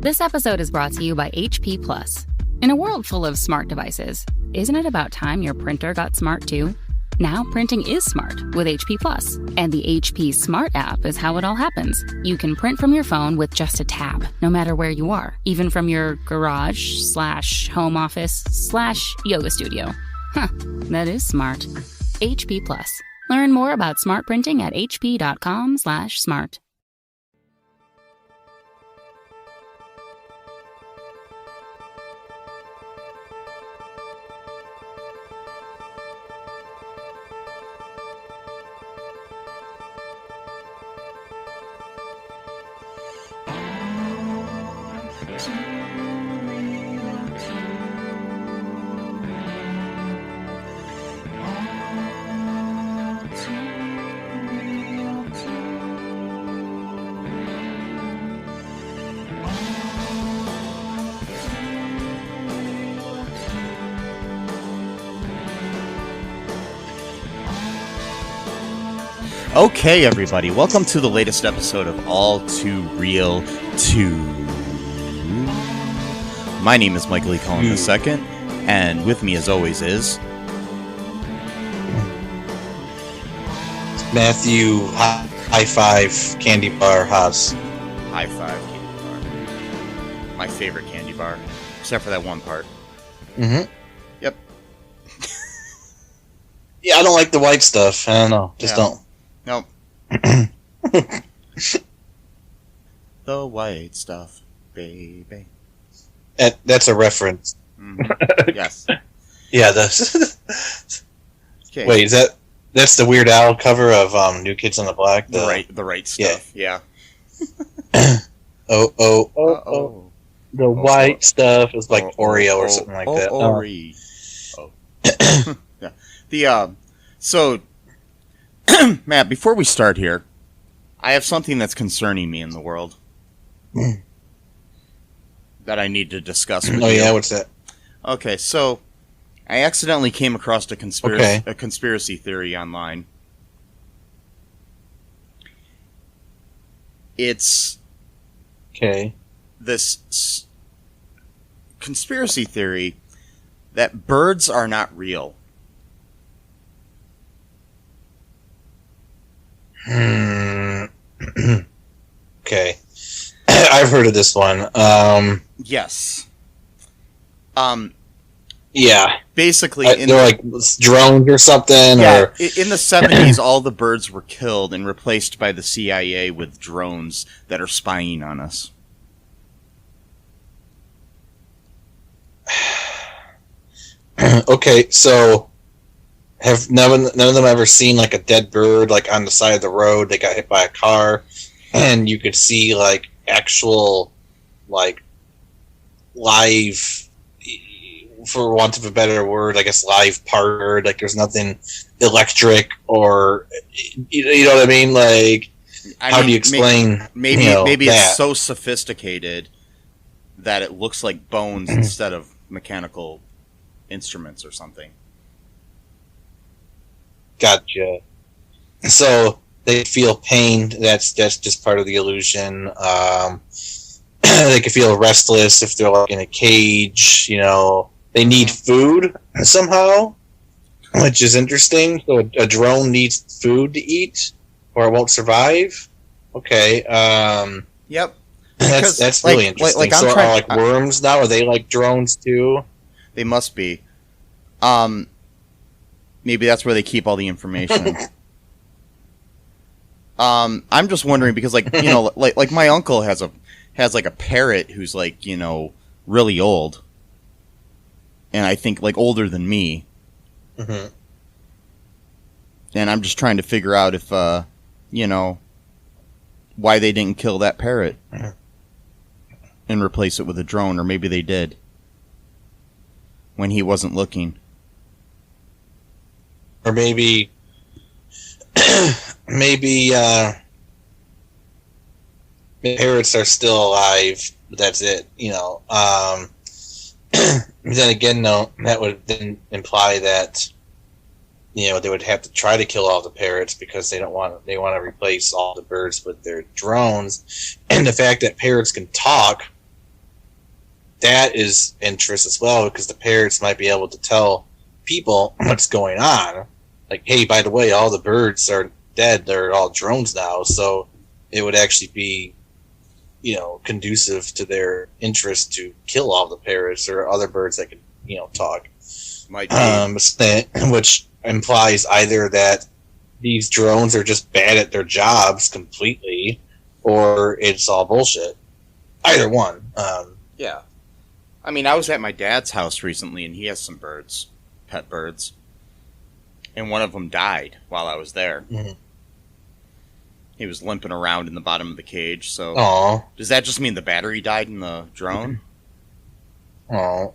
This episode is brought to you by HP Plus. In a world full of smart devices, isn't it about time your printer got smart too? Now printing is smart with HP Plus, and the HP Smart app is how it all happens. You can print from your phone with just a tap, no matter where you are, even from your garage/home office/yoga studio. Huh, that is smart. HP Plus. Learn more about smart printing at hp.com/smart. Okay, everybody, welcome to the latest episode of All Too Real 2. My name is Michael E. Cullen II, and with me, as always, is... Matthew High Five Candy Bar Haas. High Five Candy Bar. My favorite candy bar, except for that one part. Mm-hmm. Yep. Yeah, I don't like the white stuff. I don't know. Just don't. Nope. The white stuff, baby. That's a reference. Mm-hmm. Yes. Yeah, that's... Okay. Wait, that's the Weird Al cover of New Kids on the Block? The right stuff, yeah. Oh. The white stuff is like Oreo or something like that. Yeah. So... Matt, before we start here, I have something that's concerning me in the world that I need to discuss with you. Oh, yeah? What's that? Okay, so I accidentally came across a conspiracy theory online. It's this conspiracy theory that birds are not real. Okay. I've heard of this one. Yes. Yeah. Basically, they're like drones or something. Yeah. Or... In the 70s, all the birds were killed and replaced by the CIA with drones that are spying on us. Okay, so have none of them ever seen like a dead bird like on the side of the road? They got hit by a car, and you could see like actual like live, for want of a better word, I guess live bird. Like there's nothing electric or you know what I mean? Like how do you explain? Maybe that? It's so sophisticated that it looks like bones instead of mechanical instruments or something. Gotcha. So they feel pain. That's just part of the illusion. They can feel restless if they're like in a cage. You know, they need food somehow, which is interesting. So a drone needs food to eat, or it won't survive. Okay. Yep. That's really interesting. Are worms now? Are they like drones too? They must be. Maybe that's where they keep all the information. I'm just wondering because, like, you know, like my uncle has like a parrot who's like, you know, really old, and I think like older than me. Mm-hmm. And I'm just trying to figure out if, you know, why they didn't kill that parrot and replace it with a drone, or maybe they did when he wasn't looking. Or maybe parrots are still alive, but that's it, you know. Then again, no, that would then imply that, you know, they would have to try to kill all the parrots because they want to replace all the birds with their drones. And the fact that parrots can talk that is interest as well, because the parrots might be able to tell people what's going on. Like, hey, by the way, all the birds are dead. They're all drones now. So it would actually be, conducive to their interest to kill all the parrots or other birds that can, talk. Might be. Which implies either that these drones are just bad at their jobs completely, or it's all bullshit. Either one. Yeah. I mean, I was at my dad's house recently, and he has some birds, pet birds. And one of them died while I was there. Mm-hmm. He was limping around in the bottom of the cage, so... Aww. Does that just mean the battery died in the drone? Aww.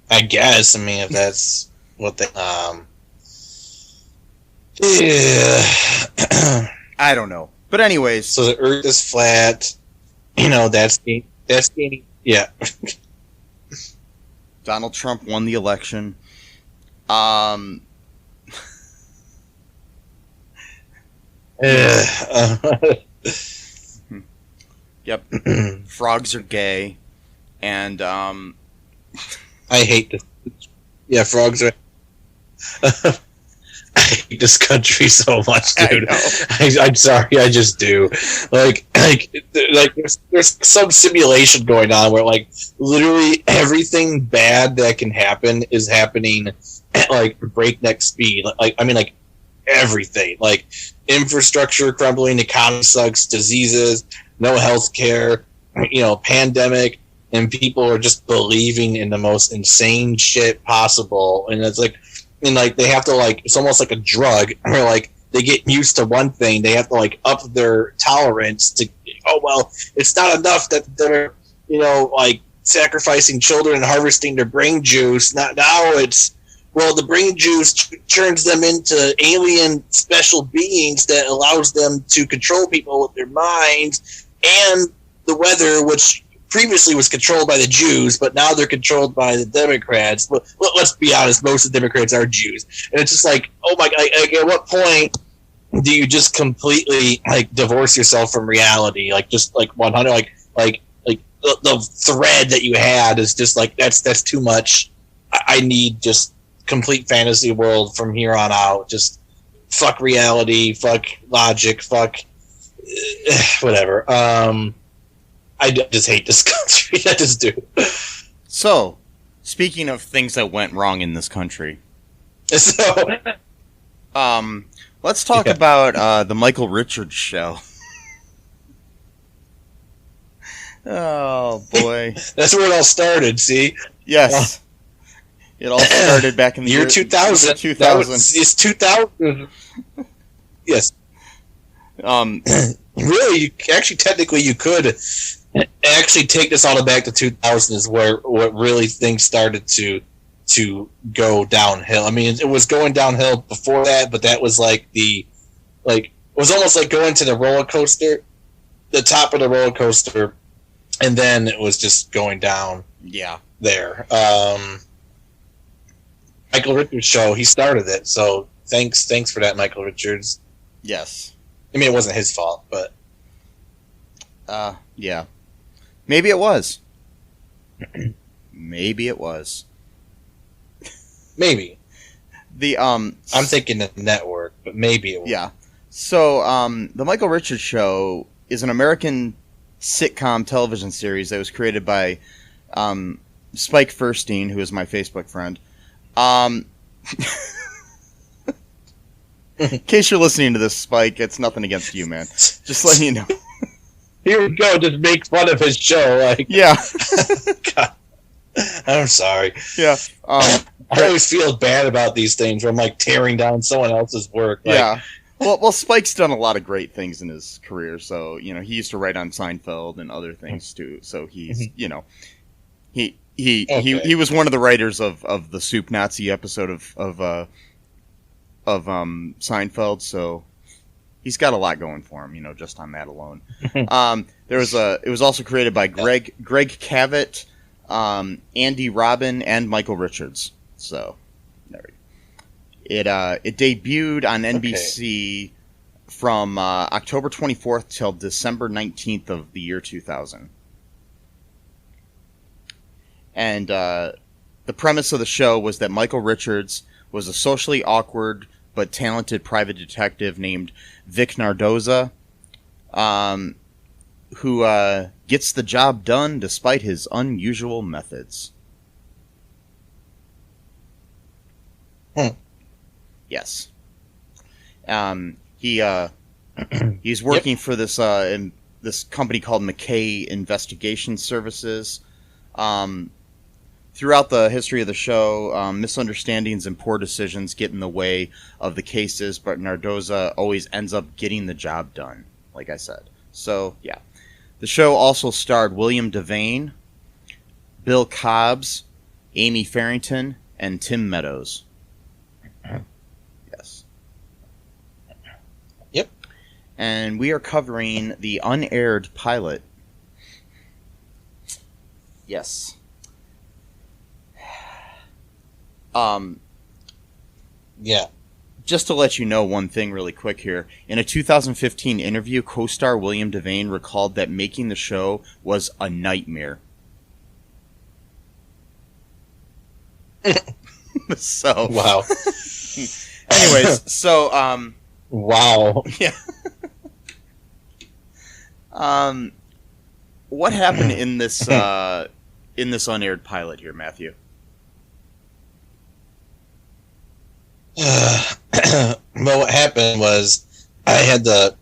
I guess. I mean, if that's what they... Yeah. I don't know. But anyways... So the Earth is flat. That's gaining... Yeah. Donald Trump won the election. Yep. Frogs are gay. And, I hate this. Yeah, frogs are... I hate this country so much, dude. I'm sorry, I just do. Like there's some simulation going on where, like, literally everything bad that can happen is happening at, like, breakneck speed. Like everything. Like, infrastructure crumbling, economy sucks, diseases, no health care, pandemic, and people are just believing in the most insane shit possible. And it's like, they have to, like, it's almost like a drug, where, like, they get used to one thing, they have to, like, up their tolerance to, it's not enough that they're, like, sacrificing children and harvesting their brain juice. Now it's, the brain juice turns them into alien special beings that allows them to control people with their minds, and the weather, which previously was controlled by the Jews, but now they're controlled by the Democrats. But let's be honest, most of the Democrats are Jews. And it's just like, oh my God, like, at what point do you just completely, like, divorce yourself from reality? Like, just, like, 100, like the thread that you had is just like, that's too much. I need just complete fantasy world from here on out. Just fuck reality, fuck logic, fuck whatever. I just hate this country. I just do. So, speaking of things that went wrong in this country, let's talk about the Michael Richards show. Oh boy, that's where it all started. See, yes, it all started back in the year 2000. 2000. It's 2000. Yes. Really, technically, you could actually take this all back to 2000 is where what really things started to go downhill. I mean, it was going downhill before that, but that was like it was almost like going to the roller coaster, the top of the roller coaster, and then it was just going down. Yeah. There. Michael Richards show, he started it, so thanks for that, Michael Richards. Yes. I mean, it wasn't his fault, but yeah. Maybe it was. Maybe it was. Maybe. I'm thinking the network, but maybe it was. Yeah. So, the Michael Richards Show is an American sitcom television series that was created by Spike Furstein, who is my Facebook friend. In case you're listening to this, Spike, it's nothing against you, man. Just letting you know. Here we go, just make fun of his show. Like, yeah. God. I'm sorry. Yeah. I always feel bad about these things where I'm, like, tearing down someone else's work. Like, yeah. Well, Spike's done a lot of great things in his career. So, he used to write on Seinfeld and other things too. So he's, he was one of the writers of the Soup Nazi episode of Seinfeld. So he's got a lot going for him, just on that alone. It was also created by Greg Cavett, Andy Robin, and Michael Richards. So there we go. It debuted on NBC from October 24th till December 19th of the year 2000. And the premise of the show was that Michael Richards was a socially awkward but talented private detective named Vic Nardozza, who gets the job done despite his unusual methods. Yes. He's working for this this company called McKay Investigative Services. Throughout the history of the show, misunderstandings and poor decisions get in the way of the cases, but Nardozza always ends up getting the job done, like I said. So, yeah. The show also starred William Devane, Bill Cobbs, Amy Farrington, and Tim Meadows. Yes. Yep. And we are covering the unaired pilot. Yes. Yeah. Just to let you know one thing really quick here. In a 2015 interview, co-star William Devane recalled that making the show was a nightmare. So. Wow. Anyways, so, wow. Yeah. What happened in this unaired pilot here, Matthew? Well, what happened was I had the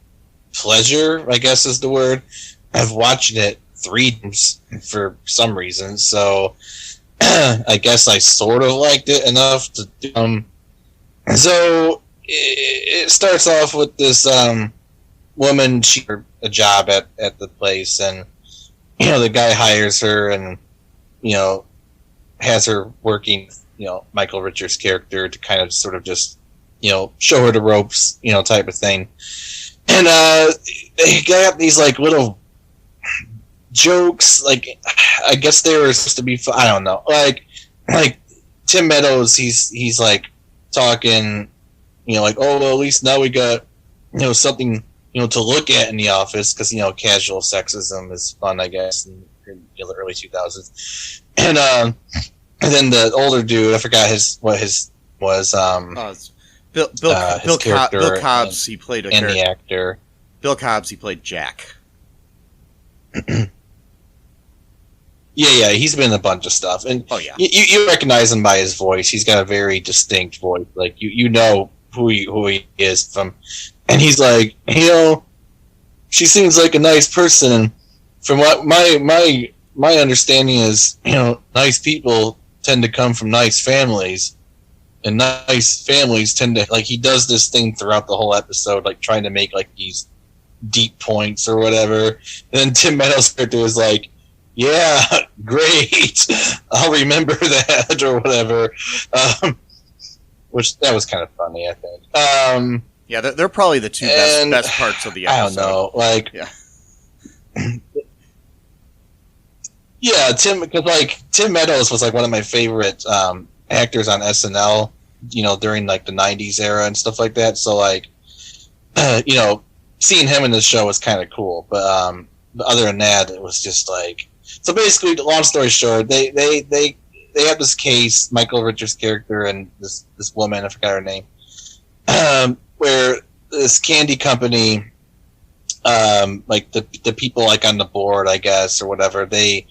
pleasure, I guess is the word, of watching it 3 times for some reason. So I guess I sort of liked it enough to. So it starts off with this woman. She had a job at the place, and the guy hires her, and has her working. Michael Richards' character to kind of sort of just, show her the ropes, type of thing. And they got these like little jokes, like I guess they were supposed to be. I don't know, like Tim Meadows. He's like talking, like, oh well, at least now we got something to look at in the office because casual sexism is fun, I guess, in the early 2000s, and then the older dude, I forgot what his was. Bill Cobbs. He played and the actor. Bill Cobbs. He played Jack. Yeah, he's been in a bunch of stuff, and you recognize him by his voice. He's got a very distinct voice, like you know who he is from. And he's like, she seems like a nice person. And from what my understanding is, nice people tend to come from nice families, and nice families tend to, like, he does this thing throughout the whole episode, like trying to make like these deep points or whatever. And then Tim Meadows' character was like, yeah, great, I'll remember that or whatever. Which that was kind of funny, I think. Yeah, they're probably the two best parts of the episode. I don't know, like, yeah, Tim Meadows was like one of my favorite actors on SNL, during like the '90s era and stuff like that. So like, seeing him in this show was kind of cool. But other than that, it was just like, so basically, long story short, they have this case, Michael Richards' character and this woman, I forgot her name, where this candy company, like the people like on the board, I guess, or whatever, they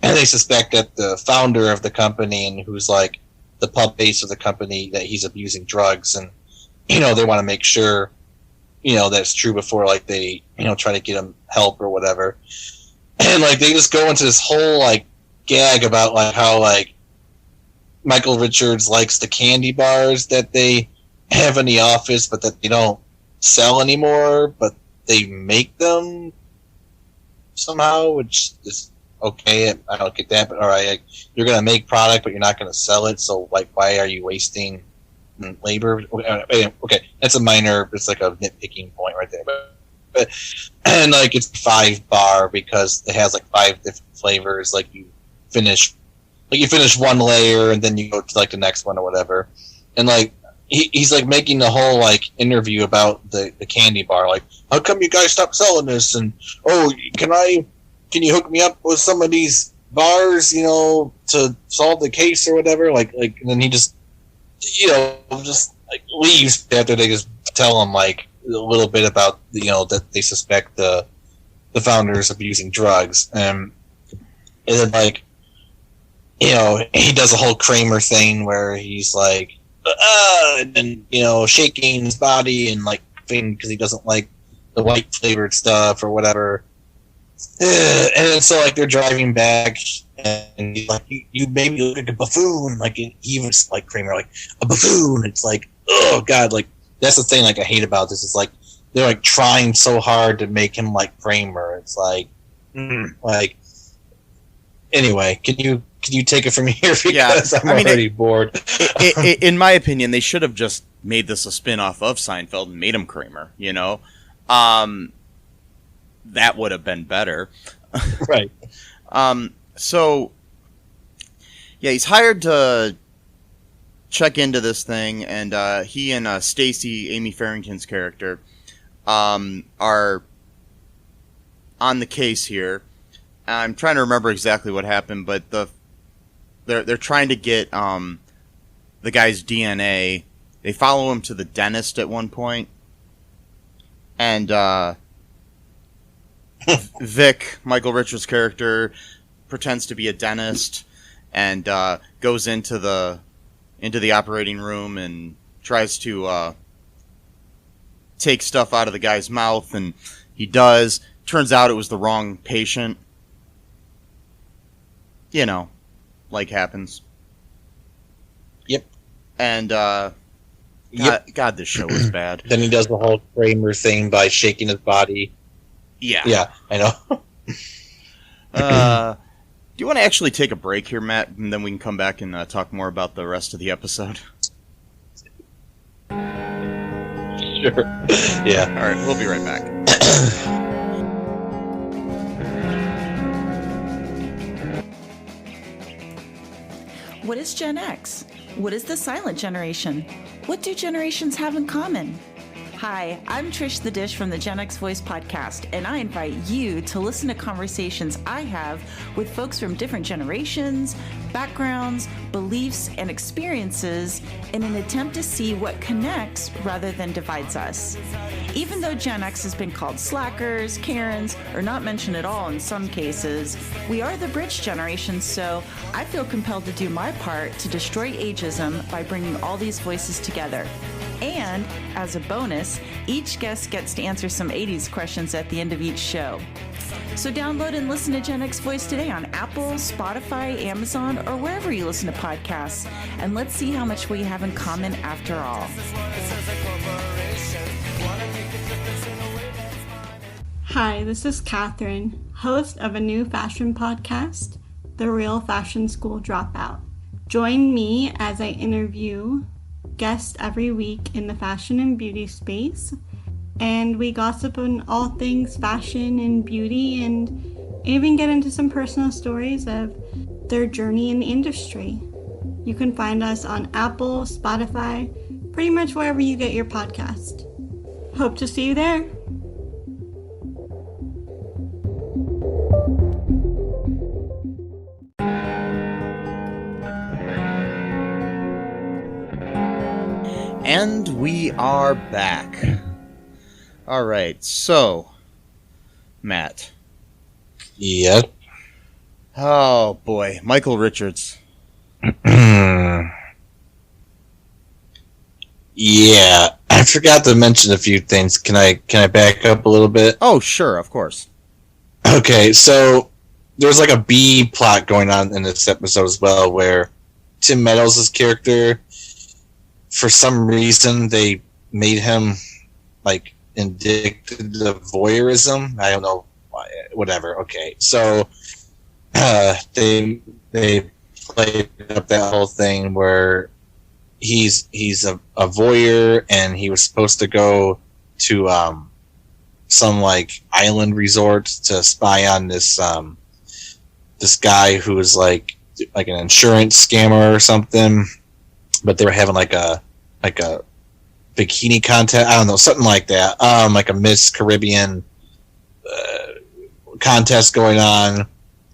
suspect that the founder of the company and who's like the pub base of the company, that he's abusing drugs, and they want to make sure that's true before like they try to get him help or whatever. And like they just go into this whole like gag about like how like Michael Richards likes the candy bars that they have in the office, but that they don't sell anymore, but they make them somehow, which is okay. I don't get that, but all right, like, you're gonna make product, but you're not gonna sell it. So like, why are you wasting labor? Okay, that's a minor. It's like a nitpicking point right there, but and like it's 5 bar because it has like 5 different flavors. Like you finish one layer and then you go to like the next one or whatever, and like he's like making the whole like interview about the candy bar, like, how come you guys stopped selling this? And can you hook me up with some of these bars, to solve the case or whatever. Like, and then he just, just like leaves after they just tell him like a little bit about, that they suspect the founders of using drugs. And then like, he does a whole Kramer thing where he's like, and then, shaking his body and like, because he doesn't like the white flavored stuff or whatever. And then so like they're driving back, and he's like, you made me look like a buffoon. Like he even like Kramer, like a buffoon. It's like, oh god, like that's the thing like I hate about this. It's like they're like trying so hard to make him like Kramer. It's like, like. Anyway, can you take it from here, because I'm already bored. In my opinion, they should have just made this a spin-off of Seinfeld and made him Kramer. That would have been better. Right. So, yeah, he's hired to check into this thing, and he and Stacy, Amy Farrington's character, are on the case here. I'm trying to remember exactly what happened, but they're trying to get the guy's DNA. They follow him to the dentist at one point, and Vic, Michael Richards' character, pretends to be a dentist and goes into the operating room and tries to take stuff out of the guy's mouth, and he does. Turns out it was the wrong patient. Like happens. Yep. And God, this show was bad. Then he does the whole Kramer thing by shaking his body. Yeah. Yeah, I know. Do you want to actually take a break here, Matt, and then we can come back and talk more about the rest of the episode? Sure. Yeah. All right, we'll be right back. What is Gen X? What is the silent generation? What do generations have in common? Hi, I'm Trish the Dish from the Gen X Voice podcast, and I invite you to listen to conversations I have with folks from different generations, backgrounds, beliefs, and experiences in an attempt to see what connects rather than divides us. Even though Gen X has been called slackers, Karens, or not mentioned at all in some cases, we are the bridge generation, so I feel compelled to do my part to destroy ageism by bringing all these voices together. And, as a bonus, each guest gets to answer some 80s questions at the end of each show. So download and listen to Gen X Voice today on Apple, Spotify, Amazon, or wherever you listen to podcasts. And let's see how much we have in common after all. Hi, this is Catherine, host of a new fashion podcast, The Real Fashion School Dropout. Join me as I interview guests every week in the fashion and beauty space, and we gossip on all things fashion and beauty, and even get into some personal stories of their journey in the industry. You can find us on Apple, Spotify, pretty much wherever you get your podcast. Hope to see you there. And we are back. All right, so, Matt. Yep. Oh, boy. Michael Richards. Yeah, I forgot to mention a few things. Can I back up a little bit? Oh, sure, of course. Okay, so there's like a B plot going on in this episode as well, where Tim Meadows' character, for some reason, they made him like addicted to voyeurism. I don't know why. Whatever. Okay, so they played up that whole thing where he's a voyeur, and he was supposed to go to some like island resort to spy on this this guy who was like an insurance scammer or something. But they were having like a bikini contest. I don't know, something like that. Like a Miss Caribbean contest going on,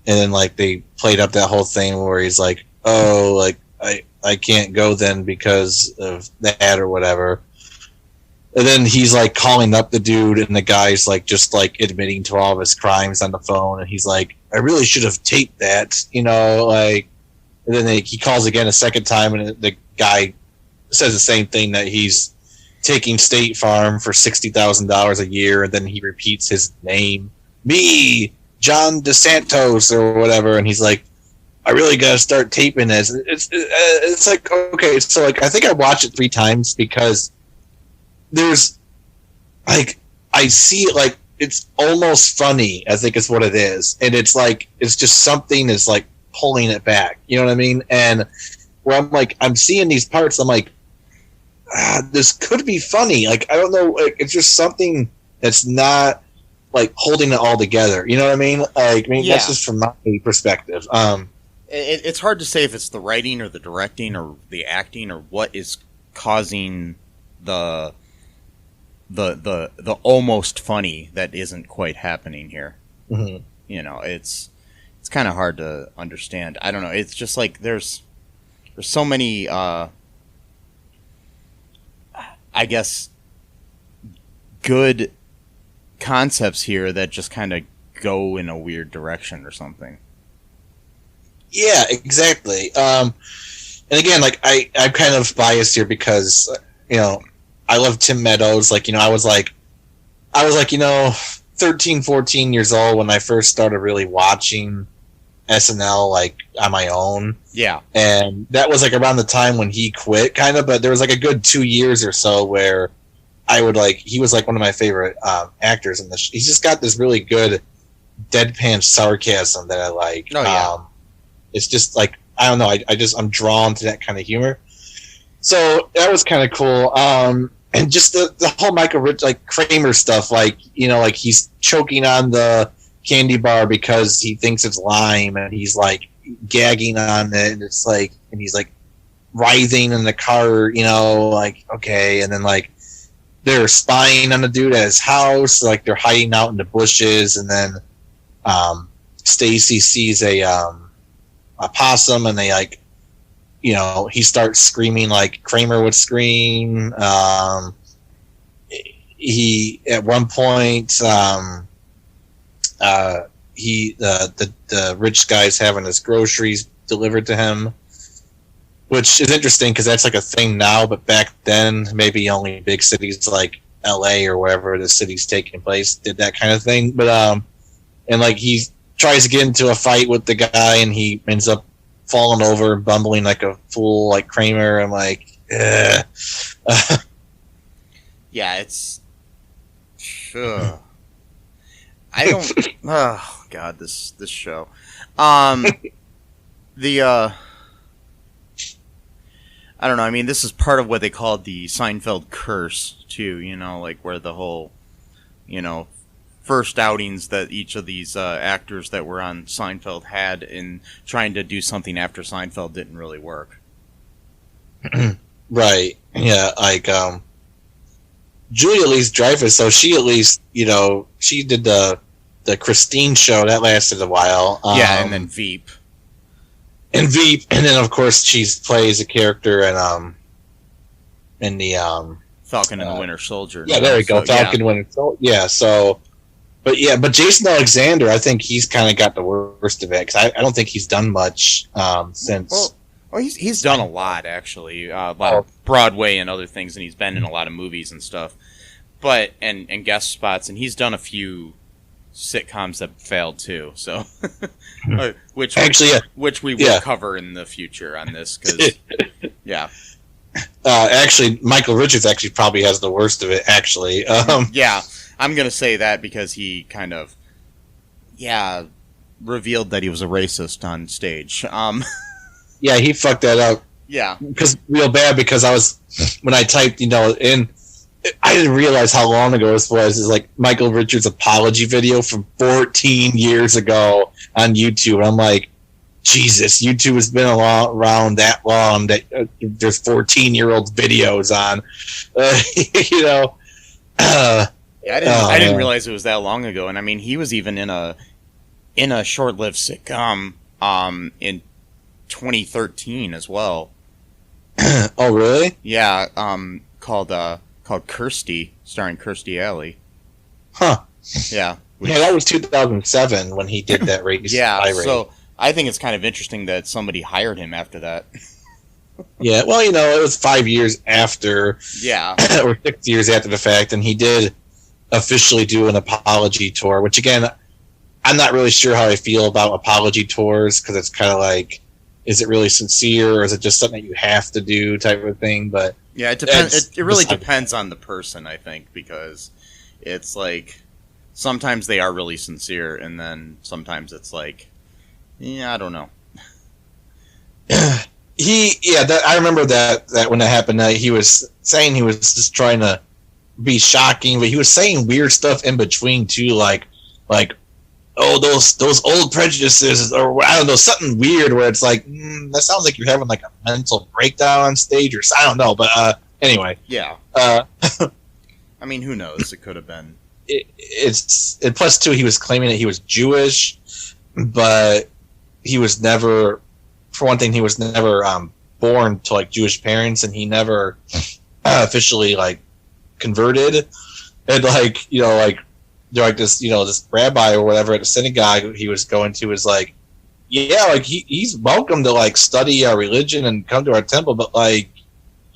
and then like they played up that whole thing where he's like, oh, like I can't go then because of that or whatever. And then he's like calling up the dude, and the guy's like just like admitting to all of his crimes on the phone, and he's like, I really should have taped that, you know, like. And then he calls again a second time, and the guy says the same thing, that he's taking State Farm for $60,000 a year, and then he repeats his name, me, John DeSantos or whatever, and he's like, I really gotta start taping this. It's like, okay, so like I think I watched it 3 times because there's like I see it like it's almost funny, I think is what it is, and it's like it's just something that's like pulling it back, you know what I mean? And where I'm like I'm seeing these parts, I'm like, this could be funny. Like I don't know, like, it's just something that's not like holding it all together. You know what I mean? Like, I mean, that's just from my perspective. It's hard to say if it's the writing or the directing or the acting or what is causing the almost funny that isn't quite happening here. Mm-hmm. You know, it's kind of hard to understand. I don't know. It's just like there's so many, I guess, good concepts here that just kind of go in a weird direction or something. Yeah, exactly. And again, like I'm kind of biased here because, you know, I love Tim Meadows. Like, you know, I was like, you know, 13, 14 years old when I first started really watching SNL, like, on my own. Yeah. And that was, like, around the time when he quit, kind of, but there was, like, a good 2 years or so where I would, like, he was, like, one of my favorite actors in this. He's just got this really good deadpan sarcasm that I like. Oh, yeah. It's just, like, I don't know, I'm drawn to that kind of humor. So that was kind of cool. And just the whole Michael Rich, like, Kramer stuff, like, you know, like, he's choking on the candy bar because he thinks it's lime, and he's, like, gagging on it, and it's, like, and he's, like, writhing in the car, you know, like, okay, and then, like, they're spying on the dude at his house, like, they're hiding out in the bushes, and then Stacy sees a possum, and they, like, you know, he starts screaming like Kramer would scream. He at one point, the rich guy's having his groceries delivered to him, which is interesting because that's like a thing now, but back then maybe only big cities like LA or wherever the city's taking place did that kind of thing. But and like he tries to get into a fight with the guy, and he ends up falling over, bumbling like a fool, like Kramer. I'm like, yeah, it's. I don't. Oh God, this show. I don't know. I mean, this is part of what they call the Seinfeld curse, too. You know, like where the whole, you know, first outings that each of these actors that were on Seinfeld had in trying to do something after Seinfeld didn't really work. Right. Yeah. Like Julia Louis-Dreyfus. So she at least, you know, she did the Christine show that lasted a while. Yeah, and then Veep. And then of course she plays a character in the Falcon and the Winter Soldier. Yeah, there we go. Falcon and Winter Soldier. Yeah. So. But Jason Alexander, I think he's kind of got the worst of it, because I don't think he's done much since. Well, he's done a lot, actually, a lot of Broadway and other things, and he's been in a lot of movies and stuff, but and guest spots, and he's done a few sitcoms that failed too. So, which we will cover in the future on this, because actually, Michael Richards actually probably has the worst of it. Actually, yeah. I'm going to say that because he kind of, revealed that he was a racist on stage. Yeah, he fucked that up. Yeah. Real bad, because when I typed, you know, in, I didn't realize how long ago this was. It's like Michael Richards' apology video from 14 years ago on YouTube. And I'm like, Jesus, YouTube has been around that long that there's 14-year-old videos on, you know. I didn't realize it was that long ago, and I mean, he was even in in a short-lived sitcom in 2013 as well. Oh, really? Yeah, called Kirstie, starring Kirstie Alley. Huh. Yeah. Yeah, that was 2007 when he did that race. Yeah, so I think it's kind of interesting that somebody hired him after that. Yeah, well, it was 5 years after. Yeah. Or 6 years after the fact, and he did officially do an apology tour, which, again, I'm not really sure how I feel about apology tours, because it's kind of like, is it really sincere, or is it just something that you have to do type of thing? But yeah, it depends. It really depends on the person, I think, because it's like sometimes they are really sincere, and then sometimes it's like, yeah, I don't know. I remember that when that happened, he was saying he was just trying to be shocking, but he was saying weird stuff in between too, like oh, those old prejudices, or I don't know, something weird where it's like, that sounds like you're having like a mental breakdown on stage, or I don't know, but anyway. Yeah. I mean, who knows? It could have been. Plus too, he was claiming that he was Jewish, but he was never. For one thing, he was never born to like Jewish parents, and he never officially like converted. And like this rabbi or whatever at the synagogue he was going to was like, yeah, like he's welcome to like study our religion and come to our temple, but like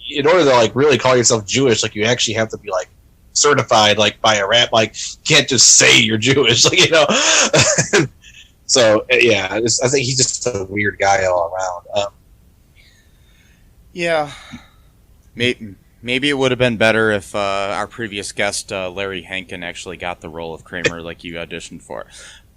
in order to like really call yourself Jewish, like you actually have to be like certified like by a rabbi. Like you can't just say you're Jewish, like So yeah, I think he's just a weird guy all around. Yeah, maybe it would have been better if our previous guest Larry Hankin actually got the role of Kramer like you auditioned for.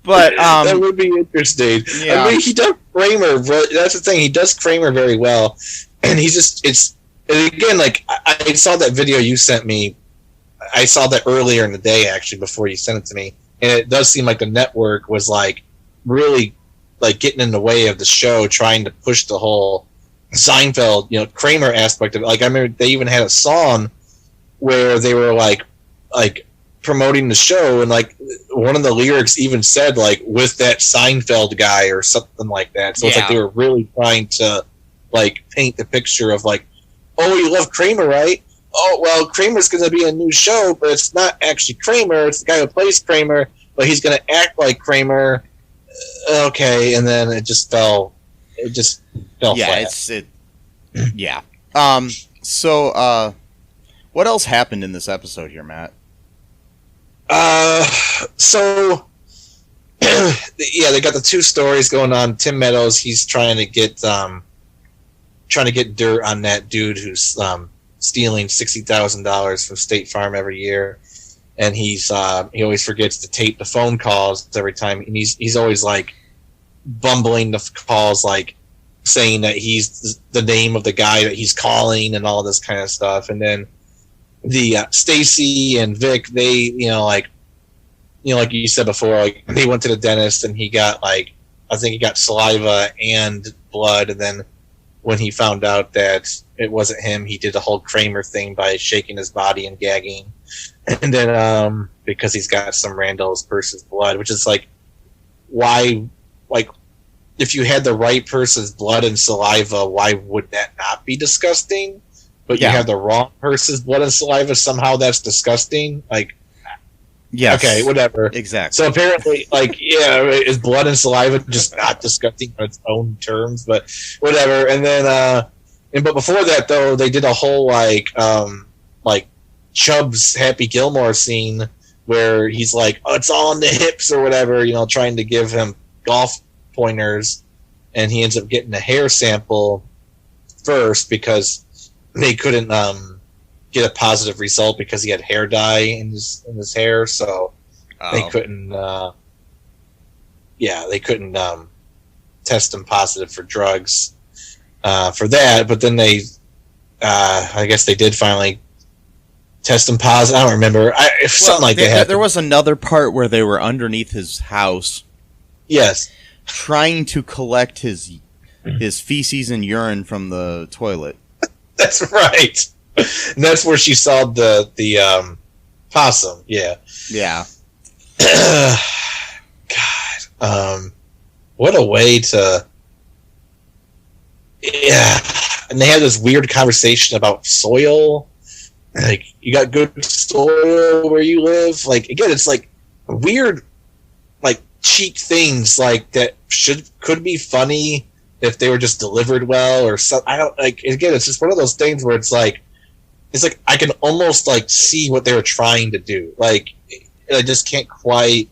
But that would be interesting. Yeah. I mean, he does Kramer. That's the thing. He does Kramer very well, and and again, like I saw that video you sent me. I saw that earlier in the day, actually, before you sent it to me, and it does seem like the network was like really like getting in the way of the show, trying to push the whole Seinfeld, Kramer aspect of it. Like I remember they even had a song where they were like promoting the show, and like one of the lyrics even said like with that Seinfeld guy or something like that. So it's like they were really trying to like paint the picture of like, oh, you love Kramer, right? Oh, well, Kramer's going to be a new show, but it's not actually Kramer. It's the guy who plays Kramer, but he's going to act like Kramer. Okay, and then it just fell. It just fell flat. Yeah. So, what else happened in this episode here, Matt? So, yeah, they got the two stories going on. Tim Meadows, he's trying to get dirt on that dude who's stealing $60,000 from State Farm every year. And he always forgets to tape the phone calls every time, and he's always like bumbling the calls, like saying that he's the name of the guy that he's calling and all this kind of stuff. And then the Stacy and Vic, they like you said before, like they went to the dentist and he got like, I think he got saliva and blood, and then when he found out that it wasn't him, he did the whole Kramer thing by shaking his body and gagging. And then because he's got some Randall's person's blood, which is like, why, like, if you had the right person's blood and saliva, why would that not be disgusting? But you have the wrong person's blood and saliva, somehow that's disgusting? Like, yes. Okay, whatever. Exactly. So apparently, like, yeah, is blood and saliva just not disgusting on its own terms? But whatever. And then, but before that, though, they did a whole, like Chubb's Happy Gilmore scene where he's like, oh, it's all in the hips or whatever, trying to give him golf pointers, and he ends up getting a hair sample first because they couldn't get a positive result because he had hair dye in his hair, so they couldn't test him positive for drugs for that. But then they I guess they did finally test him positive. I don't remember. Something like that. There was another part where they were underneath his house. Yes. Trying to collect his feces and urine from the toilet. That's right. And that's where she saw the possum. Yeah. Yeah. God. What a way to... Yeah. And they had this weird conversation about soil. Like, you got good soil where you live. Like, again, it's like weird, like, cheap things like that could be funny if they were just delivered well or something. I don't, like, again, it's just one of those things where it's like I can almost, like, see what they were trying to do. Like, I just can't quite,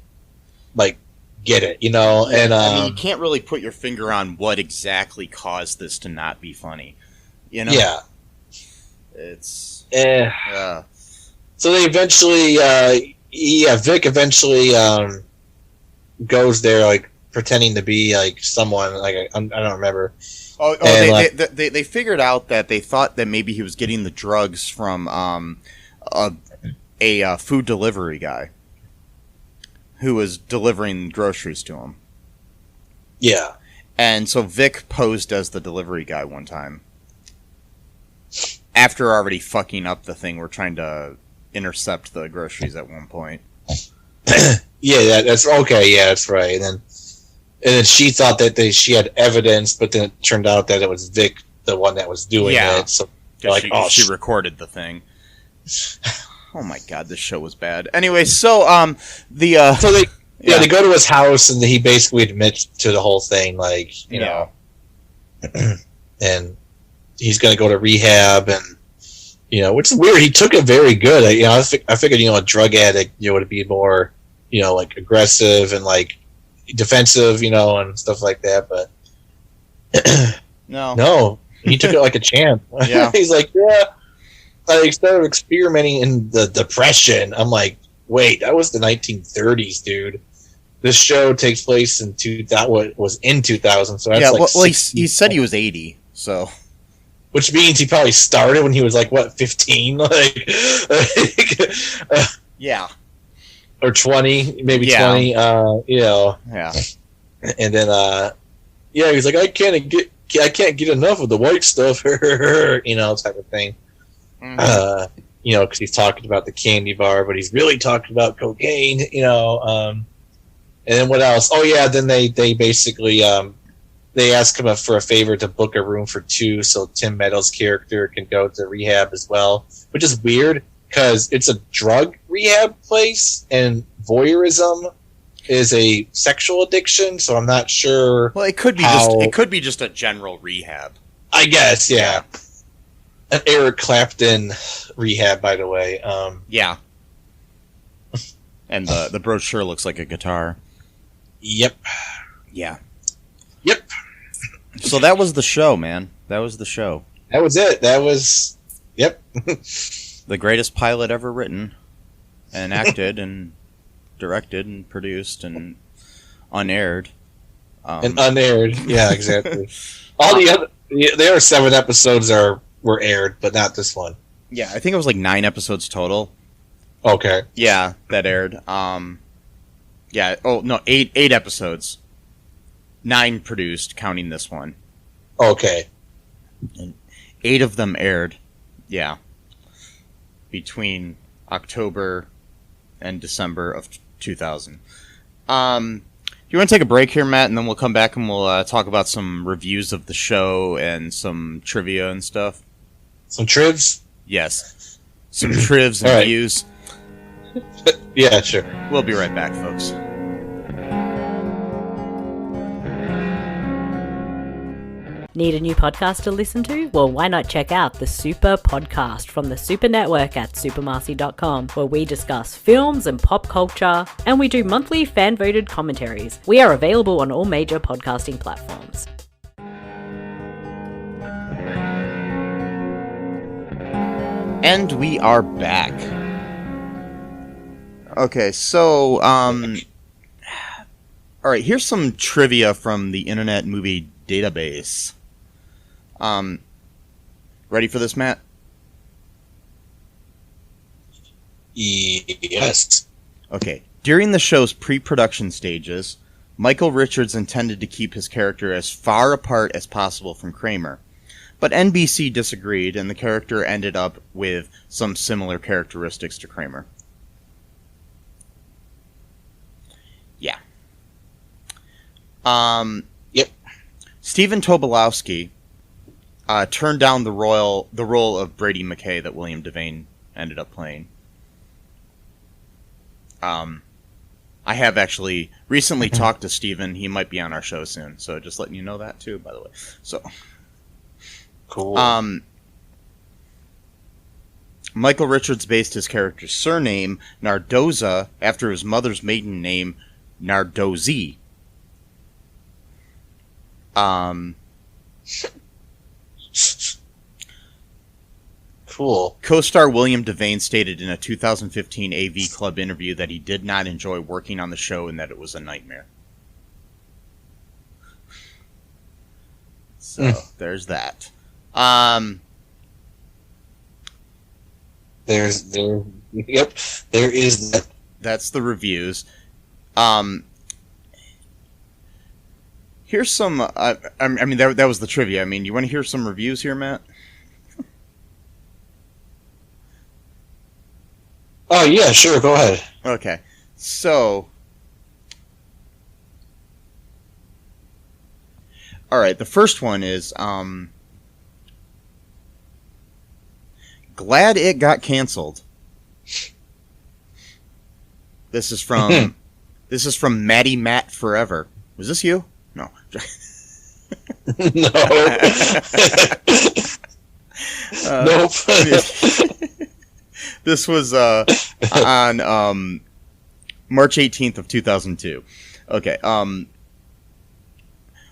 like, get it, you know? And I mean, you can't really put your finger on what exactly caused this to not be funny, you know? Yeah. It's... Yeah. So they eventually, Vic eventually goes there, like, pretending to be, like, someone, like, I don't remember. They figured out that they thought that maybe he was getting the drugs from a food delivery guy who was delivering groceries to him. Yeah. And so Vic posed as the delivery guy one time. After already fucking up the thing, we're trying to intercept the groceries at one point. Yeah, that's okay. Yeah, that's right. And then she thought that she had evidence, but then it turned out that it was Vic, the one that was doing it. So like, she recorded the thing. Oh my god, this show was bad. Anyway, so they go to his house and he basically admits to the whole thing, like, you know, and he's going to go to rehab, and you know, which is weird. He took it very good. You know, I figured, you know, a drug addict, you know, would be more, you know, like aggressive and like defensive, you know, and stuff like that. But no, he took it like a champ. Yeah, he's like, yeah. I started experimenting in the Depression. I'm like, wait, that was the 1930s, dude. This show takes place in 2000. Was in 2000, so that's he said he was 80, so. Which means he probably started when he was like, what, 15? Yeah. Or 20, maybe 20, you know. Yeah. And then, he's like, I can't get enough of the white stuff, you know, type of thing. Mm-hmm. You know, because he's talking about the candy bar, but he's really talking about cocaine, you know. And then what else? Oh, yeah, then they basically... they ask him for a favor to book a room for 2 so Tim Meadows' character can go to rehab as well, which is weird because it's a drug rehab place and voyeurism is a sexual addiction, so I'm not sure. Well, it could be just a general rehab. I guess, yeah. An Eric Clapton rehab, by the way. Yeah. And the brochure looks like a guitar. Yep. Yeah. Yep. So that was the show, man. That was the show. That was it. That was... Yep. The greatest pilot ever written and acted and directed and produced and unaired. And unaired. Yeah, exactly. All the other 7 episodes were aired, but not this one. Yeah, I think it was like 9 episodes total. Okay. Yeah, that aired. Yeah. Oh, no, 8 episodes. 9 produced, counting this one. Okay. And 8 of them aired. Yeah. Between October and December of 2000. Do you want to take a break here, Matt, and then we'll come back and we'll talk about some reviews of the show and some trivia and stuff? Some trivs? Yes. Some trivs and views. Yeah, sure. We'll be right back, folks. Need a new podcast to listen to? Well, why not check out the Super Podcast from the Super Network at supermarcy.com, where we discuss films and pop culture, and we do monthly fan-voted commentaries. We are available on all major podcasting platforms. And we are back. Okay, so, alright, here's some trivia from the Internet Movie Database. Ready for this, Matt? Yes. Okay. During the show's pre-production stages, Michael Richards intended to keep his character as far apart as possible from Kramer. But NBC disagreed, and the character ended up with some similar characteristics to Kramer. Yeah. Yep. Stephen Tobolowsky turned down the role of Brady McKay that William Devane ended up playing. I have actually recently talked to Stephen. He might be on our show soon, so just letting you know that too, by the way. So cool. Michael Richards based his character's surname, Nardozza, after his mother's maiden name, Nardozzi. Cool. Co-star William Devane stated in a 2015 AV Club interview that he did not enjoy working on the show and that it was a nightmare. So, there's that. There is that. That's the reviews. Here's some. I mean, that was the trivia. I mean, you want to hear some reviews here, Matt? Oh yeah, sure. Go ahead. Okay, so. All right, the first one is glad it got canceled. This is from Maddie Matt Forever. Was this you? No. No. Nope. This was on March 18th of 2002. Okay.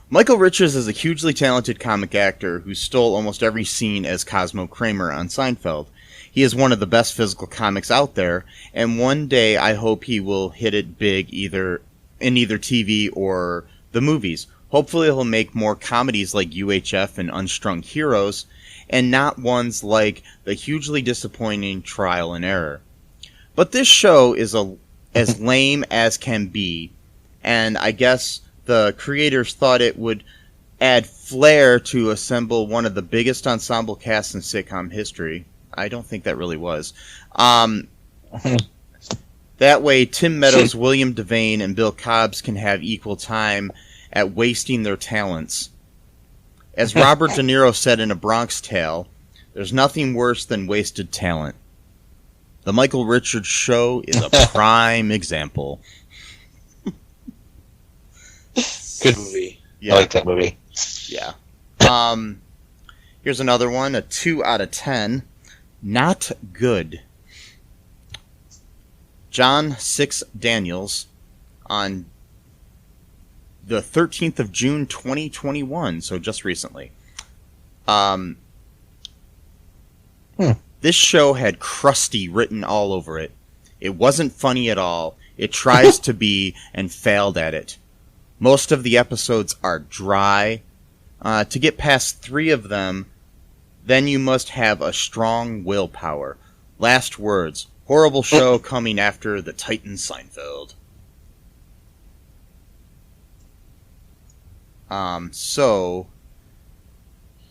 Michael Richards is a hugely talented comic actor who stole almost every scene as Cosmo Kramer on Seinfeld. He is one of the best physical comics out there, and one day I hope he will hit it big in either TV or the movies. Hopefully he'll make more comedies like UHF and Unstrung Heroes, and not ones like the hugely disappointing Trial and Error. But this show is as lame as can be, and I guess the creators thought it would add flair to assemble one of the biggest ensemble casts in sitcom history. I don't think that really was. That way, Tim Meadows, William Devane, and Bill Cobbs can have equal time at wasting their talents. As Robert De Niro said in A Bronx Tale, there's nothing worse than wasted talent. The Michael Richards Show is a prime example. Good movie. Yeah. I like that movie. Yeah. Here's another one, a 2 out of 10. Not good. John 6 Daniels on the 13th of June 2021, so just recently. This show had crusty written all over it. It wasn't funny at all. It tries to be and failed at it. Most of the episodes are dry. To get past 3 of them, then you must have a strong willpower. Last words. Horrible show coming after the Titan Seinfeld. So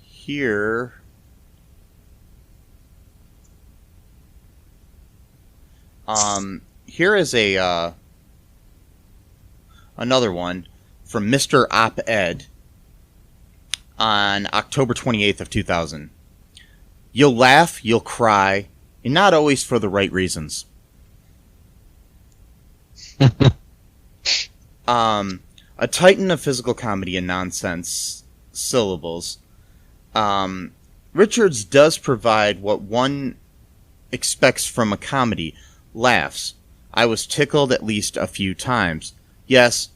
here is a another one from Mr. Op-Ed on October 28th of 2000. You'll laugh, you'll cry, and not always for the right reasons. A titan of physical comedy and nonsense syllables. Richards does provide what one expects from a comedy. Laughs. I was tickled at least a few times. Yes,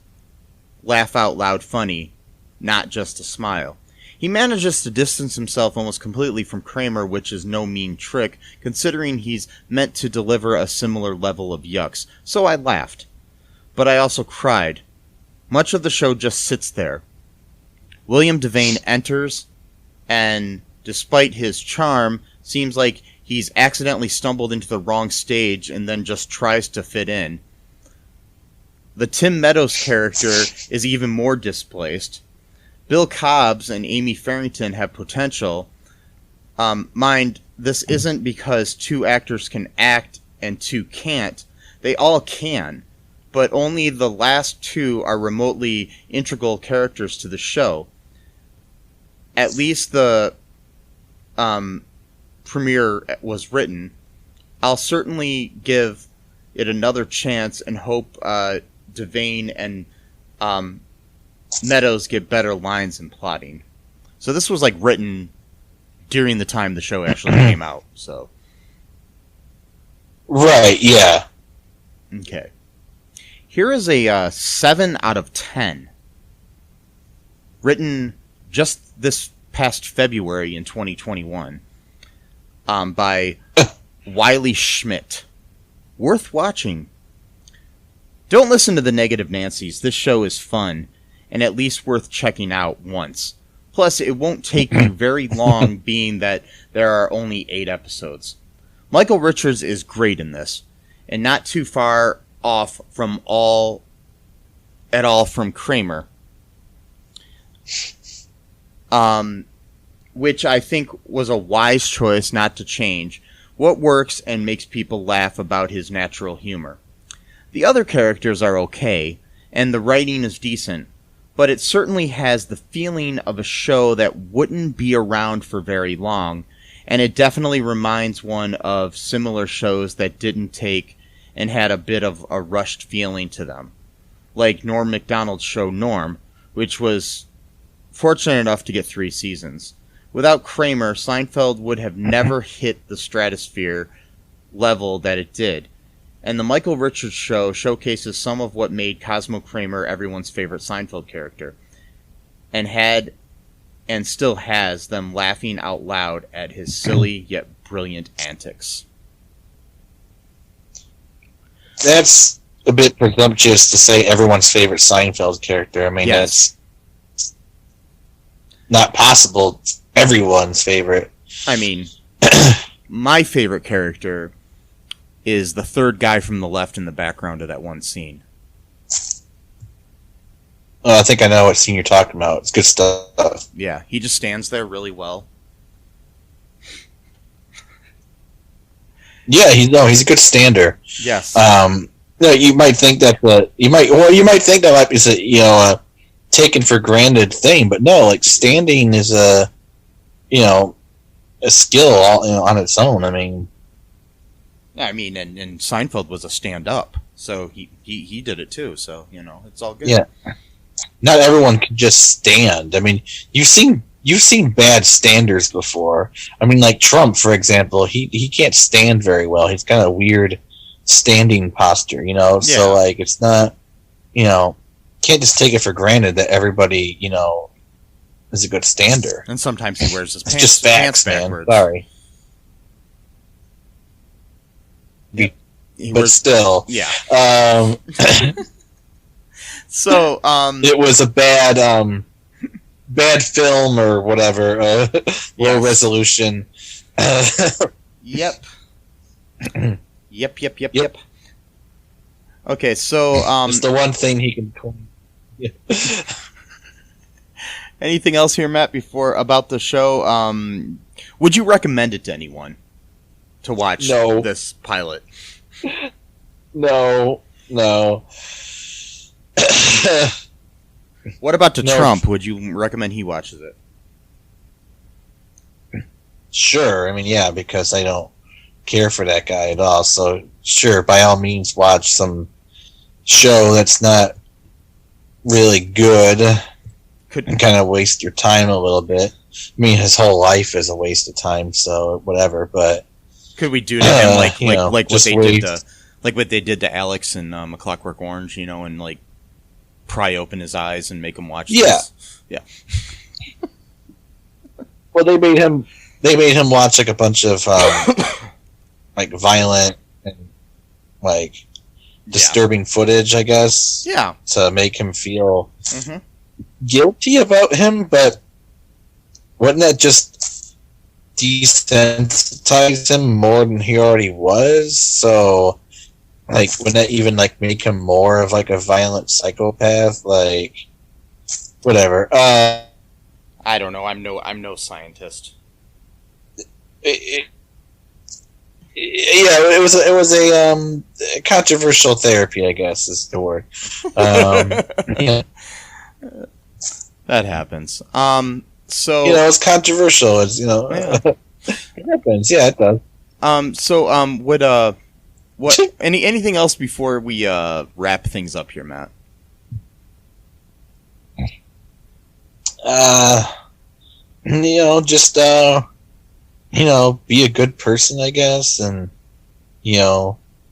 laugh out loud funny, not just a smile. He manages to distance himself almost completely from Kramer, which is no mean trick, considering he's meant to deliver a similar level of yucks. So I laughed. But I also cried. Much of the show just sits there. William Devane enters, and despite his charm, seems like he's accidentally stumbled into the wrong stage and then just tries to fit in. The Tim Meadows character is even more displaced. Bill Cobbs and Amy Farrington have potential. Mind, this isn't because 2 actors can act and 2 can't. They all can. but only the last two are remotely integral characters to the show. At least the premiere was written. I'll certainly give it another chance and hope Devane and Meadows get better lines and plotting. So this was like written during the time the show actually came out. So right, yeah. Okay. Here is a 7 out of 10. Written just this past February in 2021 by Wiley Schmidt. Worth watching. Don't listen to the negative Nancys. This show is fun and at least worth checking out once. Plus, it won't take you very long being that there are only 8 episodes. Michael Richards is great in this, and not too far off from all from Kramer. Which I think was a wise choice not to change what works and makes people laugh about his natural humor. The other characters are okay, and the writing is decent, but it certainly has the feeling of a show that wouldn't be around for very long, and it definitely reminds one of similar shows that didn't take and had a bit of a rushed feeling to them. Like Norm Macdonald's show Norm, which was fortunate enough to get 3 seasons. Without Kramer, Seinfeld would have never hit the stratosphere level that it did. And the Michael Richards show showcases some of what made Cosmo Kramer everyone's favorite Seinfeld character, and had and still has them laughing out loud at his silly yet brilliant antics. That's a bit presumptuous to say everyone's favorite Seinfeld character. I mean, Yes. That's not possible. It's everyone's favorite. I mean, my favorite character is the third guy from the left in the background of that one scene. Oh, I think I know what scene you're talking about. It's good stuff. Yeah, he just stands there really well. Yeah, he's a good stander. Yes. You might think that might be a taken for granted thing, but no, like standing is a skill on its own. I mean, and Seinfeld was a stand-up, so he did it too. So it's all good. Yeah, not everyone can just stand. I mean, you've seen bad standers before. I mean, like Trump, for example, he can't stand very well. He's kind of weird standing posture, Yeah. So like it's not, can't just take it for granted that everybody, is a good stander. And sometimes he wears his It's pants, just facts, man. backwards. Sorry. He But wears- still, yeah. So, So, it was a bad film or whatever, low resolution. Yep. Yep. Okay, so It's the one thing he can claim. Yeah. anything else here, Matt, about the show? Would you recommend it to anyone to watch No. this pilot? No. What about to No. Trump? Would you recommend he watches it? Sure, I mean, yeah, because I don't care for that guy at all. So, sure, by all means, watch some show that's not really good and kind of waste your time a little bit. I mean, his whole life is a waste of time, so whatever. But could we do to him like what just they wait. did to Alex in A Clockwork Orange? And like pry open his eyes and make him watch. Yeah. This? Yeah. Well, they made him watch like a bunch of like violent and like disturbing footage, I guess. Yeah. To make him feel Mm-hmm. guilty about him, but wouldn't that just desensitize him more than he already was? So, like, wouldn't that even like make him more of like a violent psychopath? Like, whatever. I don't know. I'm no scientist. Yeah, it was a controversial therapy, I guess is the word. Yeah. That happens. So It's controversial. It's yeah. it happens. Yeah, it does. What anything else before we wrap things up here, Matt? Just be a good person, I guess, and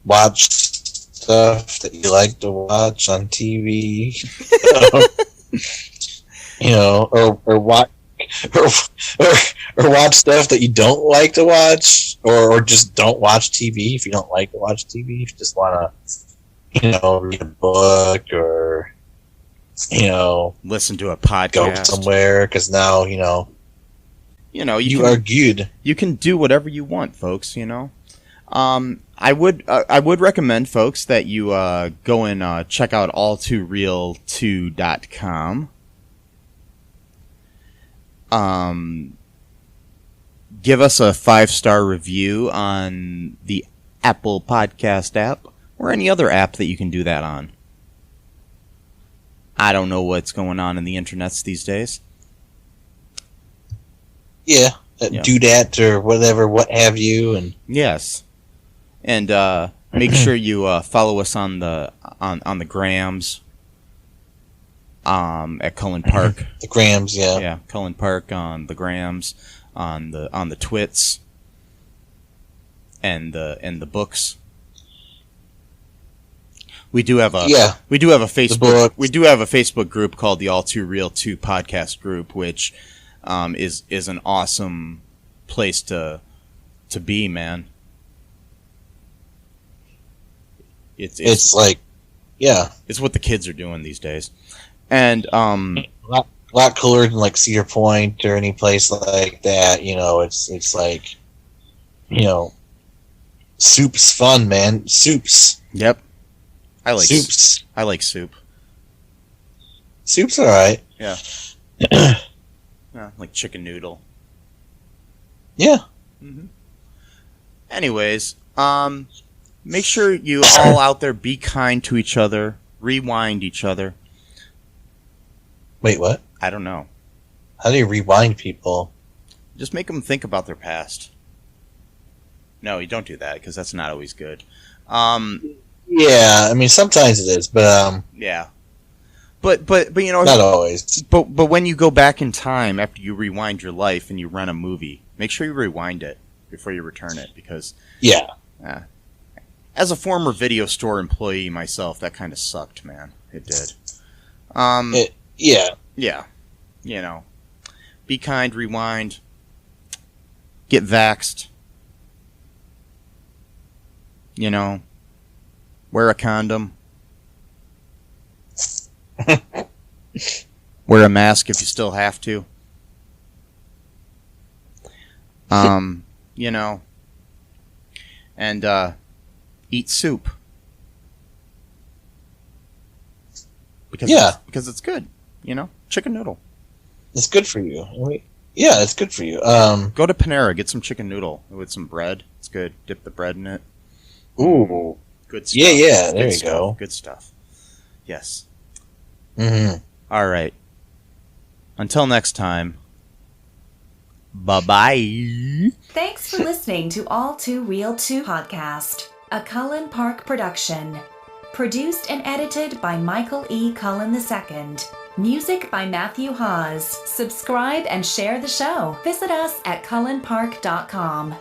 watch stuff that you like to watch on TV. Or watch or watch stuff that you don't like to watch, or just don't watch TV if you don't like to watch TV. If you just want to, read a book or listen to a podcast, go somewhere, because now you are good. You can do whatever you want, folks. I would recommend, folks, that you go and check out all2real2.com. Give us a 5-star review on the Apple Podcast app or any other app that you can do that on. I don't know what's going on in the internets these days. Yeah, do that or whatever, what have you, and yes, and make sure you follow us on the grams. At Cullen Park. The grams, yeah. Yeah, Cullen Park on the grams, on the twits, and the books. We do have a Facebook. We do have a Facebook group called the All Too Real 2 podcast group, which is an awesome place to be, man. It's like, yeah, it's what the kids are doing these days. And a lot cooler than like Cedar Point or any place like that. It's like, soup's fun, man. Soups. Yep. I like soups. I like soup. Soup's all right. Yeah. Like chicken noodle. Yeah. Mm-hmm. Anyways, make sure you all out there be kind to each other. Rewind each other. Wait, what? I don't know. How do you rewind people? Just make them think about their past. No, you don't do that, because that's not always good. Yeah, I mean, sometimes it is, but yeah. But not always. But when you go back in time after you rewind your life and you rent a movie, make sure you rewind it before you return it, because yeah. As a former video store employee myself, that kind of sucked, man. It did. Yeah. Yeah. Be kind, rewind, get vaxxed. Wear a condom. Wear a mask if you still have to. And eat soup. Because it's good. Chicken noodle. It's good for you. Yeah, it's good for you. Go to Panera, get some chicken noodle with some bread. It's good. Dip the bread in it. Ooh. Good stuff. Yeah, there you go. Good stuff. Yes. Mm-hmm. All right. Until next time. Bye-bye. Thanks for listening to All Too Real 2 podcast, a Cullen Park production. Produced and edited by Michael E. Cullen II. Music by Matthew Hawes. Subscribe and share the show. Visit us at cullenpark.com.